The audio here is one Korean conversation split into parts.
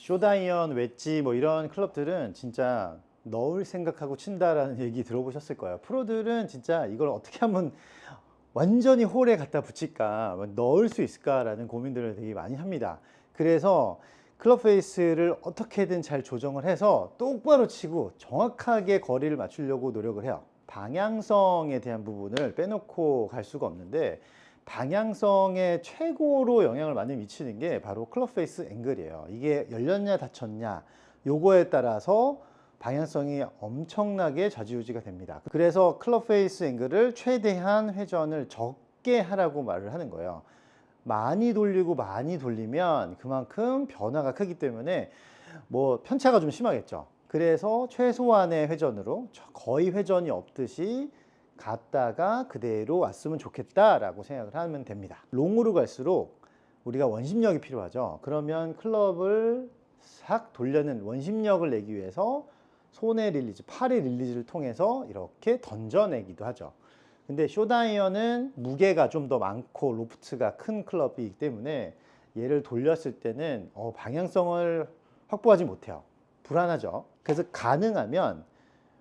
쇼다이언, 웨지 뭐 이런 클럽들은 진짜 넣을 생각하고 친다라는 얘기 들어보셨을 거예요. 프로들은 진짜 이걸 어떻게 하면 완전히 홀에 갖다 붙일까, 뭐 넣을 수 있을까라는 고민들을 되게 많이 합니다. 그래서 클럽 페이스를 어떻게든 잘 조정을 해서 똑바로 치고 정확하게 거리를 맞추려고 노력을 해요. 방향성에 대한 부분을 빼놓고 갈 수가 없는데, 방향성에 최고로 영향을 많이 미치는 게 바로 클럽 페이스 앵글이에요. 이게 열렸냐 닫혔냐 요거에 따라서 방향성이 엄청나게 좌지우지가 됩니다. 그래서 클럽 페이스 앵글을 최대한 회전을 적게 하라고 말을 하는 거예요. 많이 돌리고 많이 돌리면 그만큼 변화가 크기 때문에 뭐 편차가 좀 심하겠죠. 그래서 최소한의 회전으로 거의 회전이 없듯이 갔다가 그대로 왔으면 좋겠다라고 생각을 하면 됩니다. 롱으로 갈수록 우리가 원심력이 필요하죠. 그러면 클럽을 싹 돌려는 원심력을 내기 위해서 손의 릴리즈, 팔의 릴리즈를 통해서 이렇게 던져내기도 하죠. 근데 쇼다이언은 무게가 좀 더 많고 로프트가 큰 클럽이기 때문에 얘를 돌렸을 때는 방향성을 확보하지 못해요. 불안하죠. 그래서 가능하면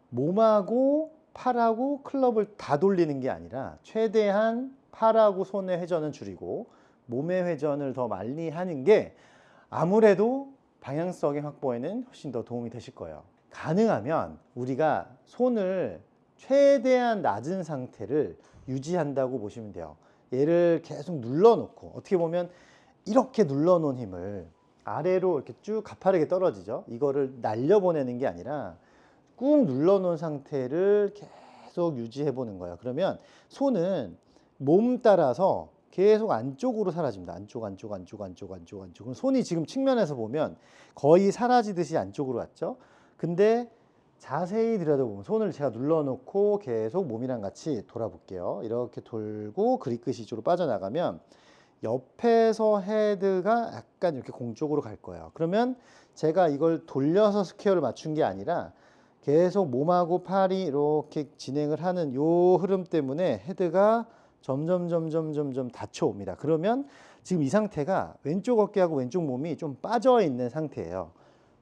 몸하고 팔하고 클럽을 다 돌리는 게 아니라 최대한 팔하고 손의 회전은 줄이고 몸의 회전을 더 많이 하는 게 아무래도 방향성의 확보에는 훨씬 더 도움이 되실 거예요. 가능하면 우리가 손을 최대한 낮은 상태를 유지한다고 보시면 돼요. 얘를 계속 눌러놓고, 어떻게 보면 이렇게 눌러놓은 힘을 아래로 이렇게 쭉 가파르게 떨어지죠. 이거를 날려보내는 게 아니라 꾹 눌러놓은 상태를 계속 유지해 보는 거예요. 그러면 손은 몸 따라서 계속 안쪽으로 사라집니다. 안쪽. 그럼 손이 지금 측면에서 보면 거의 사라지듯이 안쪽으로 왔죠. 근데 자세히 들여다보면 손을 제가 눌러놓고 계속 몸이랑 같이 돌아볼게요. 이렇게 돌고 그립 끝이 이쪽으로 빠져나가면 옆에서 헤드가 약간 이렇게 공 쪽으로 갈 거예요. 그러면 제가 이걸 돌려서 스퀘어를 맞춘 게 아니라 계속 몸하고 팔이 이렇게 진행을 하는 요 흐름 때문에 헤드가 점점 닫혀옵니다. 그러면 지금 이 상태가 왼쪽 어깨하고 왼쪽 몸이 좀 빠져 있는 상태예요.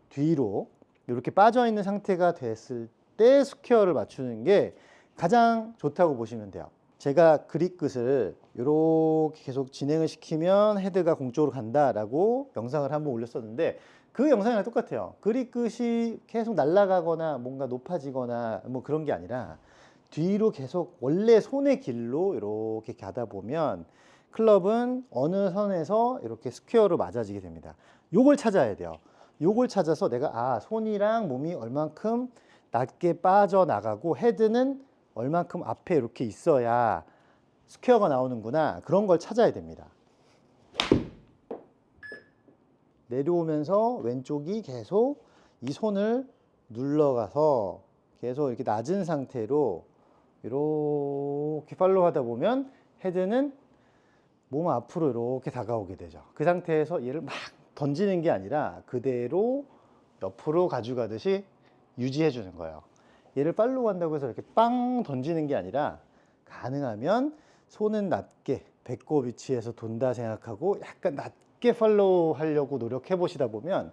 뒤로 이렇게 빠져 있는 상태가 됐을 때 스퀘어를 맞추는 게 가장 좋다고 보시면 돼요. 제가 그립 끝을 이렇게 계속 진행을 시키면 헤드가 공 쪽으로 간다라고 영상을 한번 올렸었는데, 그 영상이랑 똑같아요. 그립 끝이 계속 날아가거나 뭔가 높아지거나 뭐 그런 게 아니라 뒤로 계속 원래 손의 길로 이렇게 가다 보면 클럽은 어느 선에서 이렇게 스퀘어로 맞아지게 됩니다. 요걸 찾아야 돼요. 요걸 찾아서 내가 손이랑 몸이 얼만큼 낮게 빠져나가고 헤드는 얼만큼 앞에 이렇게 있어야 스퀘어가 나오는구나, 그런 걸 찾아야 됩니다. 내려오면서 왼쪽이 계속 이 손을 눌러가서 계속 이렇게 낮은 상태로 이렇게 팔로우 하다 보면 헤드는 몸 앞으로 이렇게 다가오게 되죠. 그 상태에서 얘를 막 던지는 게 아니라 그대로 옆으로 가져가듯이 유지해 주는 거예요. 얘를 팔로우 한다고 해서 이렇게 빵 던지는 게 아니라 가능하면 손은 낮게 배꼽 위치에서 돈다 생각하고 약간 낮게 팔로우 하려고 노력해 보시다 보면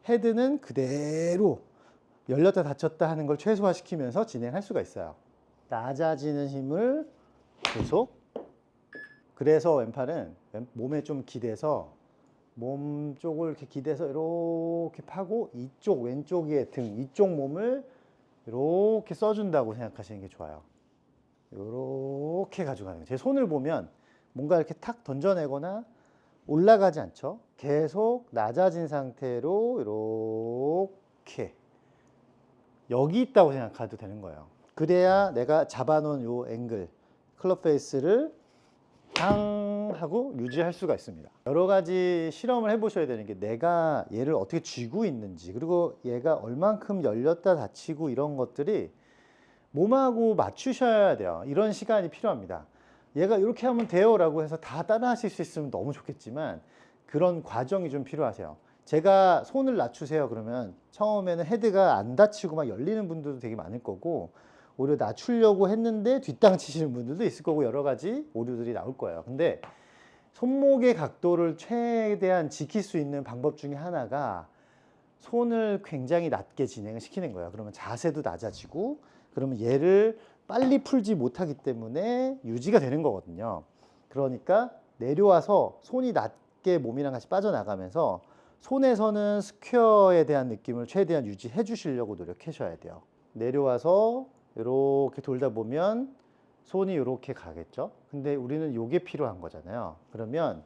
헤드는 그대로 열렸다 닫혔다 하는 걸 최소화시키면서 진행할 수가 있어요. 낮아지는 힘을 계속, 그래서 왼팔은 몸에 좀 기대서 몸 쪽을 이렇게 기대서 이렇게 파고 이쪽 왼쪽의 등 이쪽 몸을 이렇게 써준다고 생각하시는 게 좋아요. 이렇게 가져가는 거예요. 제 손을 보면 뭔가 이렇게 탁 던져내거나 올라가지 않죠. 계속 낮아진 상태로 이렇게 여기 있다고 생각해도 되는 거예요. 그래야 내가 잡아놓은 요 앵글, 클럽 페이스를 탕 하고 유지할 수가 있습니다. 여러 가지 실험을 해보셔야 되는 게, 내가 얘를 어떻게 쥐고 있는지, 그리고 얘가 얼만큼 열렸다 닫히고 이런 것들이 몸하고 맞추셔야 돼요. 이런 시간이 필요합니다. 얘가 이렇게 하면 돼요 라고 해서 다 따라 하실 수 있으면 너무 좋겠지만 그런 과정이 좀 필요하세요. 제가 손을 낮추세요 그러면 처음에는 헤드가 안 닫히고 막 열리는 분들도 되게 많을 거고, 오히려 낮추려고 했는데 뒷땅 치시는 분들도 있을 거고, 여러 가지 오류들이 나올 거예요. 근데 손목의 각도를 최대한 지킬 수 있는 방법 중에 하나가 손을 굉장히 낮게 진행을 시키는 거예요. 그러면 자세도 낮아지고, 그러면 얘를 빨리 풀지 못하기 때문에 유지가 되는 거거든요. 그러니까 내려와서 손이 낮게 몸이랑 같이 빠져나가면서 손에서는 스퀘어에 대한 느낌을 최대한 유지해 주시려고 노력하셔야 돼요. 내려와서 이렇게 돌다 보면 손이 이렇게 가겠죠. 근데 우리는 요게 필요한 거잖아요. 그러면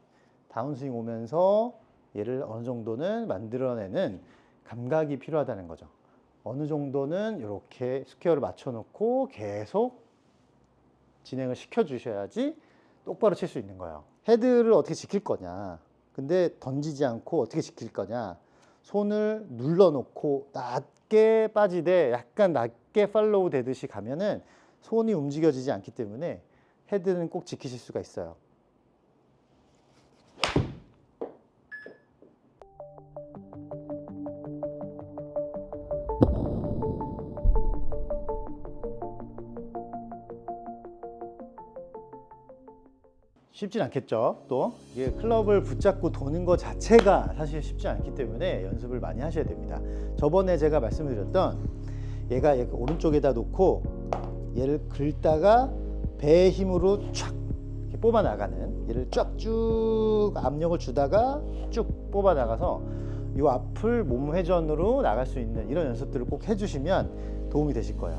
다운스윙 오면서 얘를 어느 정도는 만들어내는 감각이 필요하다는 거죠. 어느 정도는 이렇게 스퀘어를 맞춰놓고 계속 진행을 시켜주셔야지 똑바로 칠 수 있는 거예요. 헤드를 어떻게 지킬 거냐. 근데 던지지 않고 어떻게 지킬 거냐. 손을 눌러놓고 낮게 빠지되 약간 낮게 팔로우 되듯이 가면은 손이 움직여지지 않기 때문에 헤드는 꼭 지키실 수가 있어요. 쉽진 않겠죠. 또 이게 클럽을 붙잡고 도는 것 자체가 사실 쉽지 않기 때문에 연습을 많이 하셔야 됩니다. 저번에 제가 말씀을 드렸던 얘가 오른쪽에다 놓고 얘를 긁다가 배의 힘으로 촥 이렇게 뽑아 나가는, 얘를 쫙쭉 압력을 주다가 쭉 뽑아 나가서 이 앞을 몸 회전으로 나갈 수 있는 이런 연습들을 꼭 해주시면 도움이 되실 거예요.